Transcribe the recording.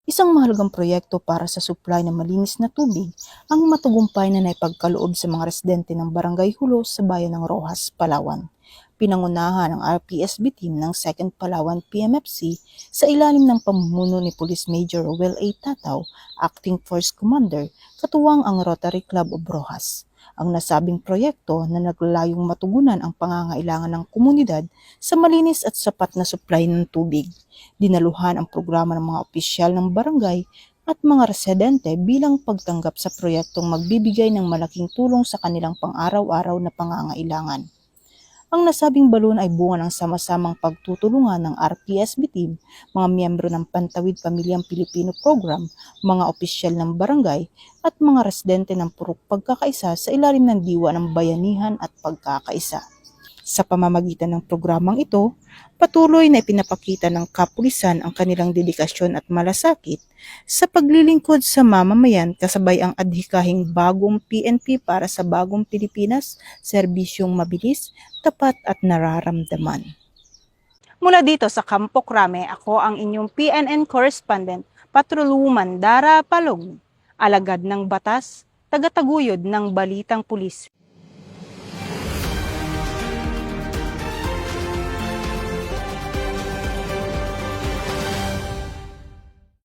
Isang mahalagang proyekto para sa supply ng malinis na tubig ang matagumpay na naipagkaloob sa mga residente ng Barangay Hulo sa bayan ng Roxas, Palawan. Pinangunahan ng RPSB team ng 2nd Palawan PMFC sa ilalim ng pamumuno ni Police Major Will A. Tataw, Acting Force Commander, katuwang ang Rotary Club of Roxas. Ang nasabing proyekto na naglalayong matugunan ang pangangailangan ng komunidad sa malinis at sapat na supply ng tubig. Dinaluhan ang programa ng mga opisyal ng barangay at mga residente bilang pagtanggap sa proyektong magbibigay ng malaking tulong sa kanilang pang-araw-araw na pangangailangan. Ang nasabing balon ay bunga ng sama-samang pagtutulungan ng RPSB team, mga miyembro ng Pantawid Pamilyang Pilipino Program, mga opisyal ng barangay at mga residente ng Purok Pagkakaisa sa ilalim ng diwa ng bayanihan at pagkakaisa. Sa pamamagitan ng programang ito, patuloy na ipinapakita ng kapulisan ang kanilang dedikasyon at malasakit sa paglilingkod sa mamamayan kasabay ang adhikahing bagong PNP para sa bagong Pilipinas, serbisyong mabilis, tapat at nararamdaman. Mula dito sa Campo Crame, ako ang inyong PNN correspondent, Patroluman Dara Palog, alagad ng batas, tagataguyod ng balitang pulis.